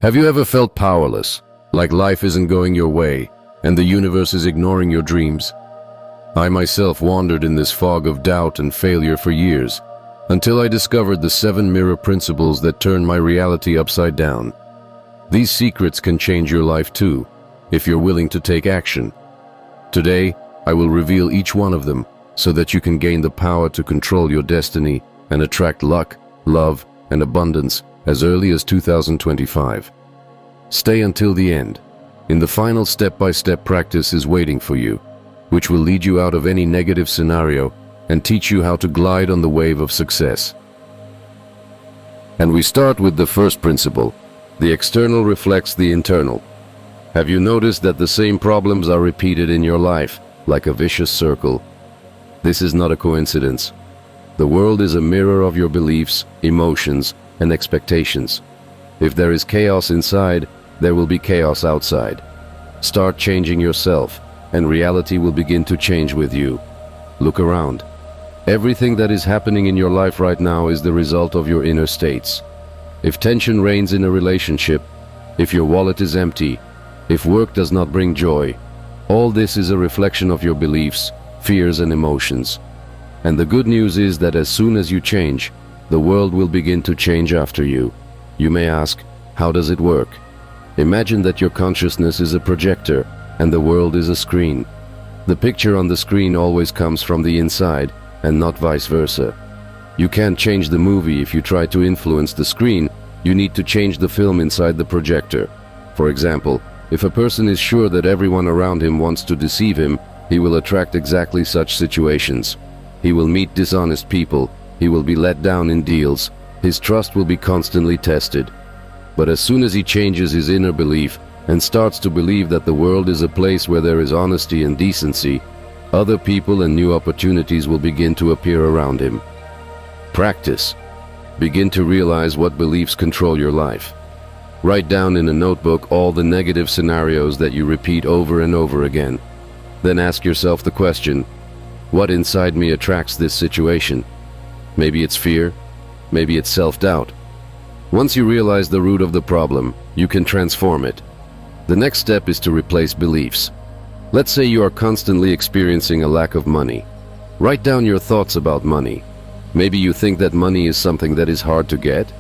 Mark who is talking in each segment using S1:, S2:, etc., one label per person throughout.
S1: Have you ever felt powerless, like life isn't going your way and the universe is ignoring your dreams? I myself wandered in this fog of doubt and failure for years, until I discovered the 7 mirror principles that turn my reality upside down. These secrets can change your life too, if you're willing to take action. Today, I will reveal each one of them so that you can gain the power to control your destiny and attract luck, love, and abundance as early as 2025. Stay until the end. In the final step-by-step practice is waiting for you, which will lead you out of any negative scenario and teach you how to glide on the wave of success. And we start with the first principle. The external reflects the internal. Have you noticed that the same problems are repeated in your life, like a vicious circle? This is not a coincidence. The world is a mirror of your beliefs, emotions, and expectations. If there is chaos inside, there will be chaos outside. Start changing yourself, and reality will begin to change with you. Look around. Everything that is happening in your life right now is the result of your inner states. If tension reigns in a relationship, if your wallet is empty, if work does not bring joy, all this is a reflection of your beliefs, fears, and emotions. And the good news is that as soon as you change, the world will begin to change after you. You may ask, how does it work? Imagine that your consciousness is a projector and the world is a screen. The picture on the screen always comes from the inside and not vice versa. You can't change the movie if you try to influence the screen. You need to change the film inside the projector. For example, if a person is sure that everyone around him wants to deceive him, he will attract exactly such situations. He will meet dishonest people. He will be let down in deals. His trust will be constantly tested. But as soon as he changes his inner belief and starts to believe that the world is a place where there is honesty and decency, other people and new opportunities will begin to appear around him. Practice. Begin to realize what beliefs control your life. Write down in a notebook all the negative scenarios that you repeat over and over again. Then ask yourself the question, what inside me attracts this situation? Maybe it's fear, maybe it's self-doubt. Once you realize the root of the problem, you can transform it. The next step is to replace beliefs. Let's say you are constantly experiencing a lack of money. Write down your thoughts about money. Maybe you think that money is something that is hard to get,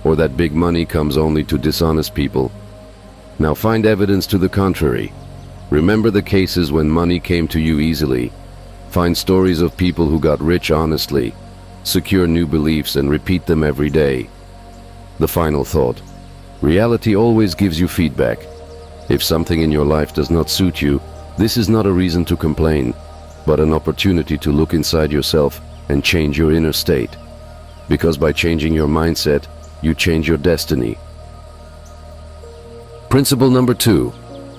S1: or that big money comes only to dishonest people. Now find evidence to the contrary. Remember the cases when money came to you easily. Find stories of people who got rich honestly. Secure new beliefs and repeat them every day. The final thought. Reality always gives you feedback. If something in your life does not suit you, this is not a reason to complain, but an opportunity to look inside yourself and change your inner state. Because by changing your mindset, you change your destiny. Principle number 2.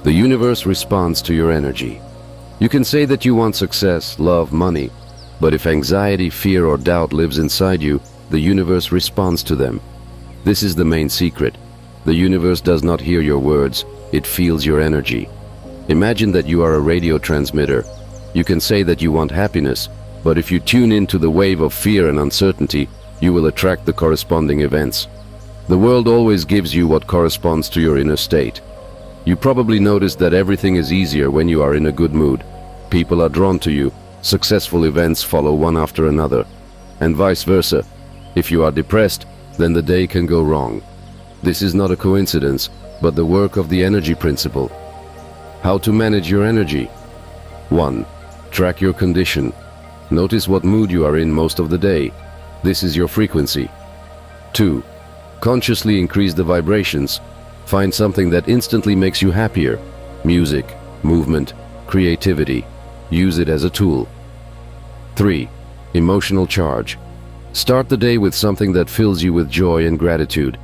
S1: The universe responds to your energy. You can say that you want success, love, money, but if anxiety, fear, or doubt lives inside you, the universe responds to them. This is the main secret. The universe does not hear your words, it feels your energy. Imagine that you are a radio transmitter. You can say that you want happiness, but if you tune into the wave of fear and uncertainty, you will attract the corresponding events. The world always gives you what corresponds to your inner state. You probably noticed that everything is easier when you are in a good mood. People are drawn to you. Successful events follow one after another. And vice versa. If you are depressed, then the day can go wrong. This is not a coincidence, but the work of the energy principle. How to manage your energy? 1. Track your condition. Notice what mood you are in most of the day. This is your frequency. 2. Consciously increase the vibrations. Find something that instantly makes you happier. Music, movement, creativity. Use it as a tool. 3. Emotional charge. Start the day with something that fills you with joy and gratitude.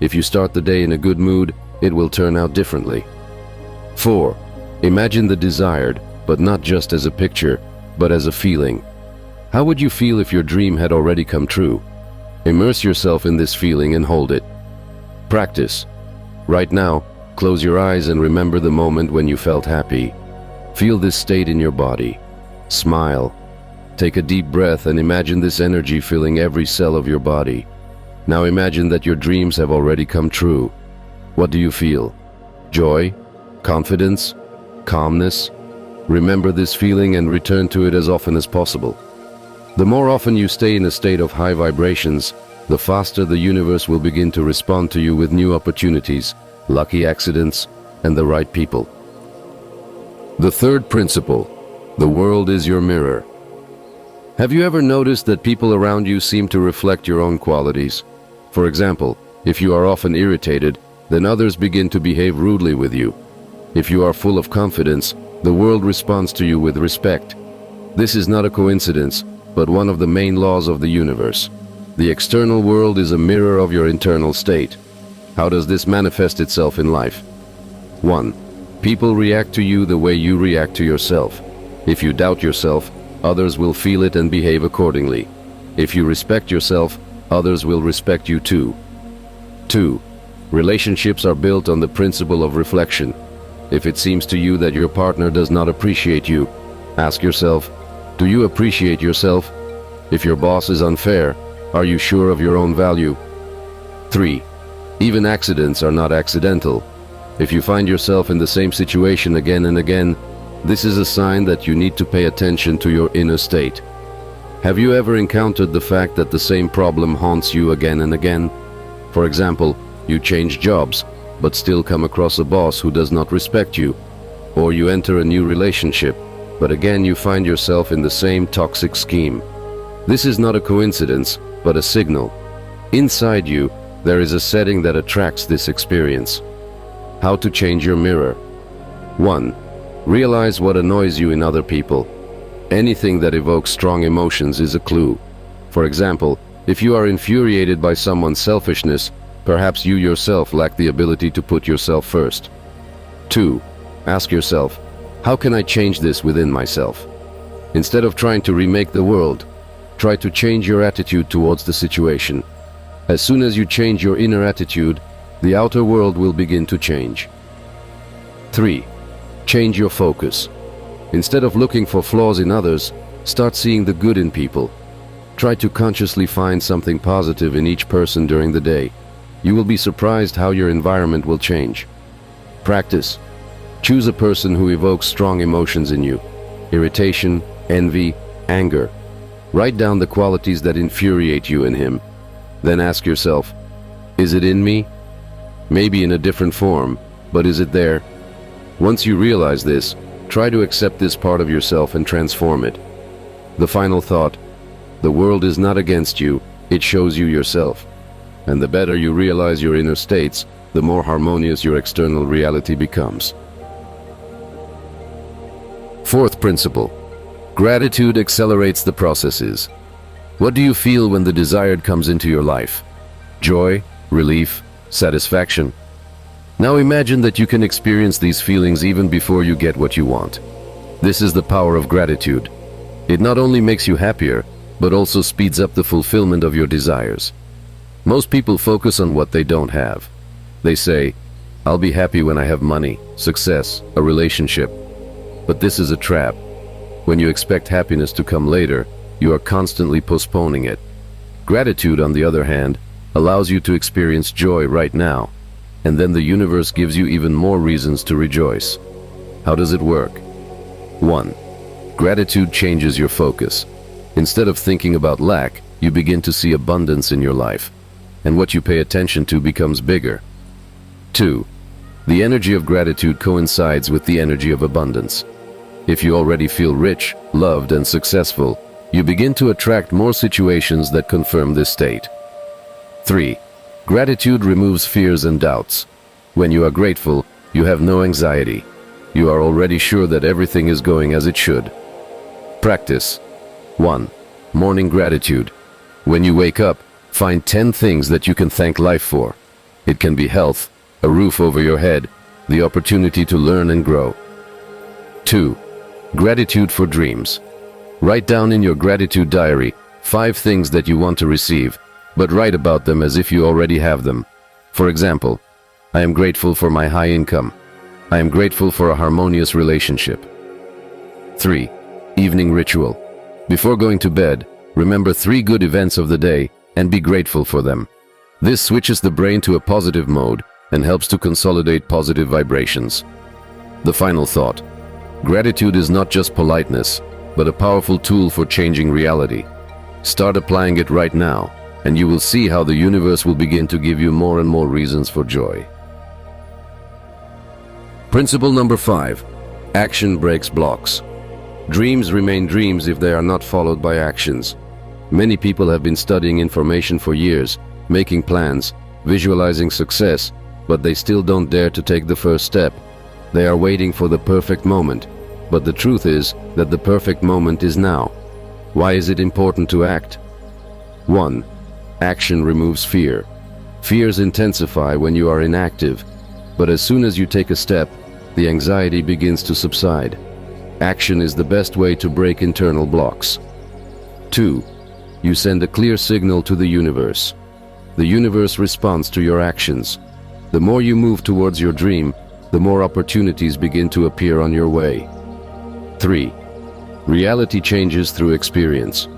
S1: If you start the day in a good mood, it will turn out differently. 4. Imagine the desired, but not just as a picture, but as a feeling. How would you feel if your dream had already come true? Immerse yourself in this feeling and hold it. Practice. Right now, close your eyes and remember the moment when you felt happy. Feel this state in your body. Smile. Take a deep breath and imagine this energy filling every cell of your body. Now imagine that your dreams have already come true. What do you feel? Joy? Confidence? Calmness? Remember this feeling and return to it as often as possible. The more often you stay in a state of high vibrations, the faster the universe will begin to respond to you with new opportunities, lucky accidents, and the right people. The third principle: the world is your mirror. Have you ever noticed that people around you seem to reflect your own qualities? For example, if you are often irritated, then others begin to behave rudely with you. If you are full of confidence, the world responds to you with respect. This is not a coincidence, but one of the main laws of the universe. The external world is a mirror of your internal state. How does this manifest itself in life? 1. People react to you the way you react to yourself. If you doubt yourself, others will feel it and behave accordingly. If you respect yourself, others will respect you too. 2. Relationships are built on the principle of reflection. If it seems to you that your partner does not appreciate you, ask yourself, do you appreciate yourself? If your boss is unfair, are you sure of your own value? 3. Even accidents are not accidental. If you find yourself in the same situation again and again, this is a sign that you need to pay attention to your inner state. Have you ever encountered the fact that the same problem haunts you again and again? For example, you change jobs, but still come across a boss who does not respect you. Or you enter a new relationship, but again you find yourself in the same toxic scheme. This is not a coincidence, but a signal. Inside you, there is a setting that attracts this experience. How to change your mirror. 1. Realize what annoys you in other people. Anything that evokes strong emotions is a clue. For example, if you are infuriated by someone's selfishness, perhaps you yourself lack the ability to put yourself first. 2. Ask yourself, how can I change this within myself? Instead of trying to remake the world, try to change your attitude towards the situation. As soon as you change your inner attitude, the outer world will begin to change. 3. Change your focus. Instead of looking for flaws in others, start seeing the good in people. Try to consciously find something positive in each person during the day. You will be surprised how your environment will change. Practice. Choose a person who evokes strong emotions in you: irritation, envy, anger. Write down the qualities that infuriate you in him. Then ask yourself, is it in me? Maybe in a different form, but is it there? Once you realize this, try to accept this part of yourself and transform it. The final thought: the world is not against you, it shows you yourself. And the better you realize your inner states, the more harmonious your external reality becomes. Fourth principle: gratitude accelerates the processes. What do you feel when the desired comes into your life? Joy, relief, satisfaction? Now imagine that you can experience these feelings even before you get what you want. This is the power of gratitude. It not only makes you happier, but also speeds up the fulfillment of your desires. Most people focus on what they don't have. They say, I'll be happy when I have money, success, a relationship. But this is a trap. When you expect happiness to come later, you are constantly postponing it. Gratitude, on the other hand, allows you to experience joy right now, and then the universe gives you even more reasons to rejoice. How does it work? 1. Gratitude changes your focus. Instead of thinking about lack, you begin to see abundance in your life, and what you pay attention to becomes bigger. 2. The energy of gratitude coincides with the energy of abundance. If you already feel rich, loved, and successful, you begin to attract more situations that confirm this state. 3. Gratitude removes fears and doubts. When you are grateful, you have no anxiety. You are already sure that everything is going as it should. Practice. 1. Morning gratitude. When you wake up, find 10 things that you can thank life for. It can be health, a roof over your head, the opportunity to learn and grow. 2. Gratitude for dreams. Write down in your gratitude diary 5 things that you want to receive, but write about them as if you already have them. For example, I am grateful for my high income. I am grateful for a harmonious relationship. 3. Evening ritual. Before going to bed, remember 3 good events of the day and be grateful for them. This switches the brain to a positive mode and helps to consolidate positive vibrations. The final thought. Gratitude is not just politeness, but a powerful tool for changing reality. Start applying it right now, and you will see how the universe will begin to give you more and more reasons for joy. Principle number 5. Action breaks blocks. Dreams remain dreams if they are not followed by actions. Many people have been studying information for years, making plans, visualizing success, but they still don't dare to take the first step. They are waiting for the perfect moment, but the truth is that the perfect moment is now. Why is it important to act? 1. Action removes fear. Fears intensify when you are inactive, but as soon as you take a step, the anxiety begins to subside. Action is the best way to break internal blocks. 2. You send a clear signal to the universe. The universe responds to your actions. The more you move towards your dream, the more opportunities begin to appear on your way. 3. Reality changes through experience.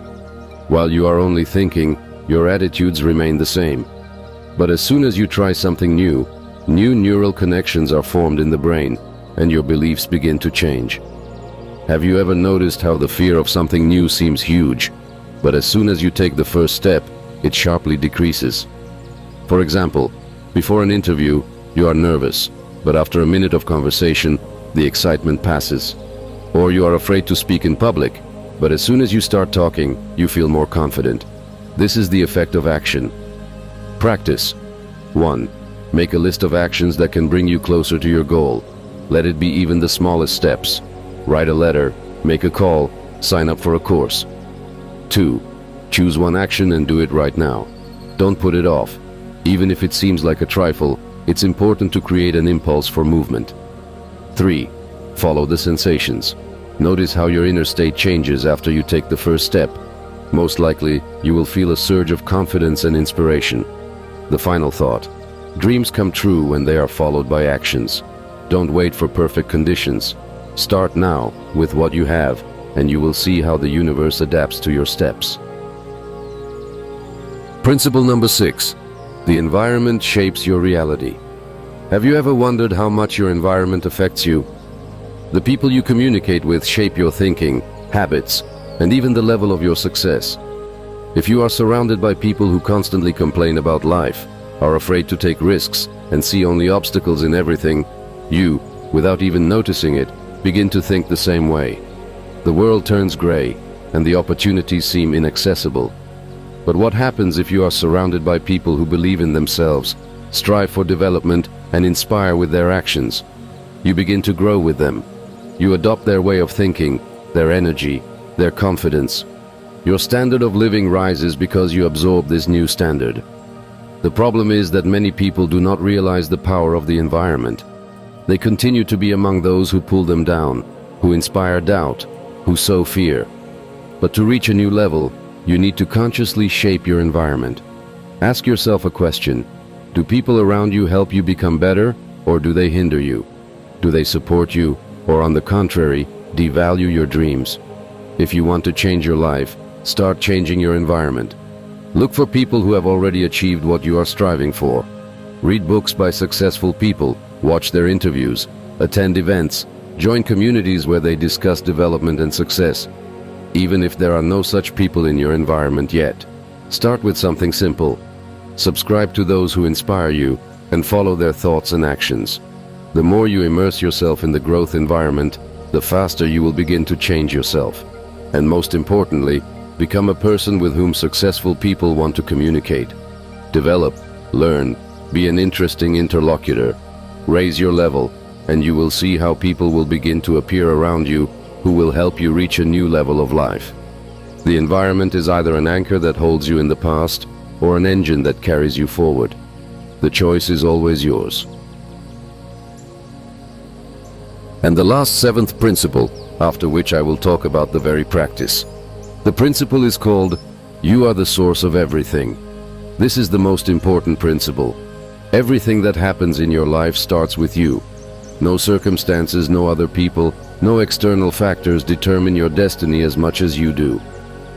S1: While you are only thinking, your attitudes remain the same. But as soon as you try something new neural connections are formed in the brain, and your beliefs begin to change. Have you ever noticed how the fear of something new seems huge, but as soon as you take the first step, it sharply decreases? For example, before an interview, you are nervous, but after a minute of conversation, the excitement passes. Or you are afraid to speak in public, but as soon as you start talking, you feel more confident. This is the effect of action. Practice. 1. Make a list of actions that can bring you closer to your goal. Let it be even the smallest steps. Write a letter, make a call, sign up for a course. 2. Choose one action and do it right now. Don't put it off. Even if it seems like a trifle, it's important to create an impulse for movement. 3. Follow the sensations. Notice how your inner state changes after you take the first step. Most likely, you will feel a surge of confidence and inspiration. The final thought. Dreams come true when they are followed by actions. Don't wait for perfect conditions. Start now with what you have, and you will see how the universe adapts to your steps. Principle number 6. The environment shapes your reality. Have you ever wondered how much your environment affects you? The people you communicate with shape your thinking, habits, and even the level of your success. If you are surrounded by people who constantly complain about life, are afraid to take risks, and see only obstacles in everything, you, without even noticing it, begin to think the same way. The world turns gray, and the opportunities seem inaccessible. But what happens if you are surrounded by people who believe in themselves, strive for development, and inspire with their actions? You begin to grow with them. You adopt their way of thinking, their energy, their confidence. Your standard of living rises because you absorb this new standard. The problem is that many people do not realize the power of the environment. They continue to be among those who pull them down, who inspire doubt, who sow fear. But to reach a new level, you need to consciously shape your environment. Ask yourself a question. Do people around you help you become better, or do they hinder you? Do they support you, or on the contrary, devalue your dreams? If you want to change your life, start changing your environment. Look for people who have already achieved what you are striving for. Read books by successful people, watch their interviews, attend events, join communities where they discuss development and success. Even if there are no such people in your environment yet, start with something simple. Subscribe to those who inspire you and follow their thoughts and actions. The more you immerse yourself in the growth environment, the faster you will begin to change yourself. And most importantly, become a person with whom successful people want to communicate. Develop, learn, be an interesting interlocutor. Raise your level, and you will see how people will begin to appear around you who will help you reach a new level of life. The environment is either an anchor that holds you in the past or an engine that carries you forward. The choice is always yours. And the last 7th principle, after which I will talk about the very practice. The principle is called, you are the source of everything. This is the most important principle. Everything that happens in your life starts with you. No circumstances, no other people, no external factors determine your destiny as much as you do.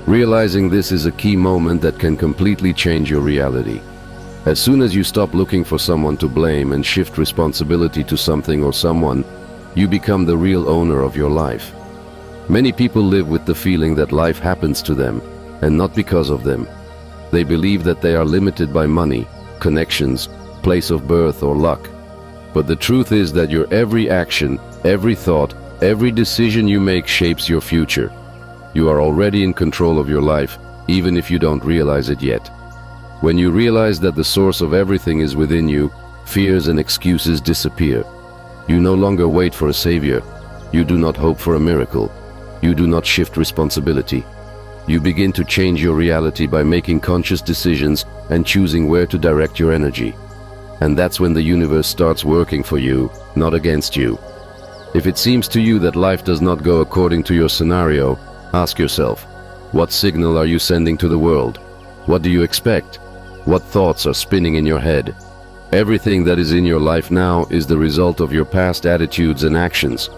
S1: Realizing this is a key moment that can completely change your reality. As soon as you stop looking for someone to blame and shift responsibility to something or someone, you become the real owner of your life. Many people live with the feeling that life happens to them, and not because of them. They believe that they are limited by money, connections, place of birth, or luck. But the truth is that your every action, every thought, every decision you make shapes your future. You are already in control of your life, even if you don't realize it yet. When you realize that the source of everything is within you, fears and excuses disappear. You no longer wait for a savior. You do not hope for a miracle. You do not shift responsibility. You begin to change your reality by making conscious decisions and choosing where to direct your energy. And that's when the universe starts working for you, not against you. If it seems to you that life does not go according to your scenario, ask yourself, what signal are you sending to the world? What do you expect? What thoughts are spinning in your head? Everything that is in your life now is the result of your past attitudes and actions.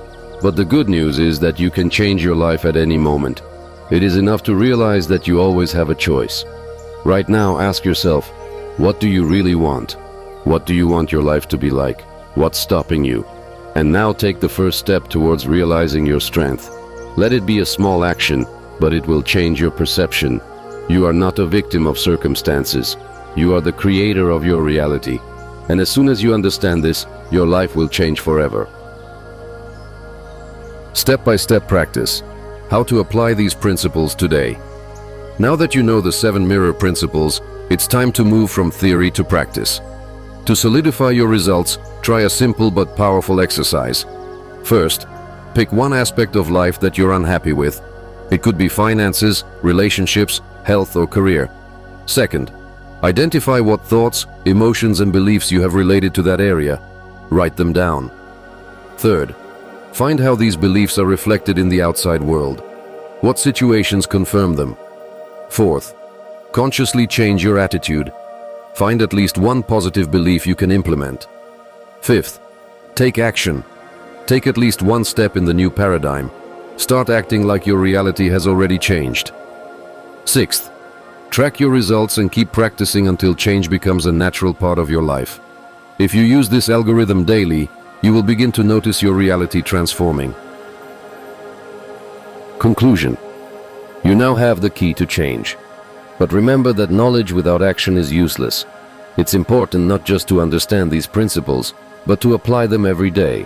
S1: But the good news is that you can change your life at any moment. It is enough to realize that you always have a choice. Right now, ask yourself, what do you really want? What do you want your life to be like? What's stopping you? And now take the first step towards realizing your strength. Let it be a small action, but it will change your perception. You are not a victim of circumstances. You are the creator of your reality. And as soon as you understand this, your life will change forever. Step-by-step practice. How to apply these principles today. Now that you know the 7 mirror principles, it's time to move from theory to practice. To solidify your results, try a simple but powerful exercise. First, pick one aspect of life that you're unhappy with. It could be finances, relationships, health, or career. Second, identify what thoughts, emotions, and beliefs you have related to that area. Write them down. Third, find how these beliefs are reflected in the outside world. What situations confirm them? Fourth, consciously change your attitude. Find at least one positive belief you can implement. Fifth, take action. Take at least one step in the new paradigm. Start acting like your reality has already changed. Sixth, track your results and keep practicing until change becomes a natural part of your life. If you use this algorithm daily, you will begin to notice your reality transforming. Conclusion. You now have the key to change. But remember that knowledge without action is useless. It's important not just to understand these principles, but to apply them every day.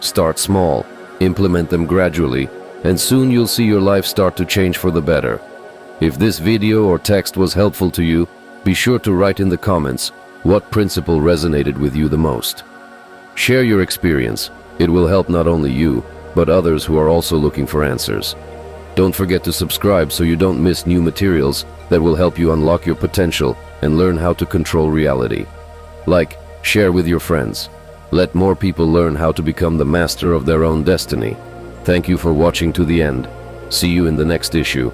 S1: Start small, implement them gradually, and soon you'll see your life start to change for the better. If this video or text was helpful to you, be sure to write in the comments what principle resonated with you the most. Share your experience. It will help not only you, but others who are also looking for answers. Don't forget to subscribe so you don't miss new materials that will help you unlock your potential and learn how to control reality. Like, share with your friends. Let more people learn how to become the master of their own destiny. Thank you for watching to the end. See you in the next issue.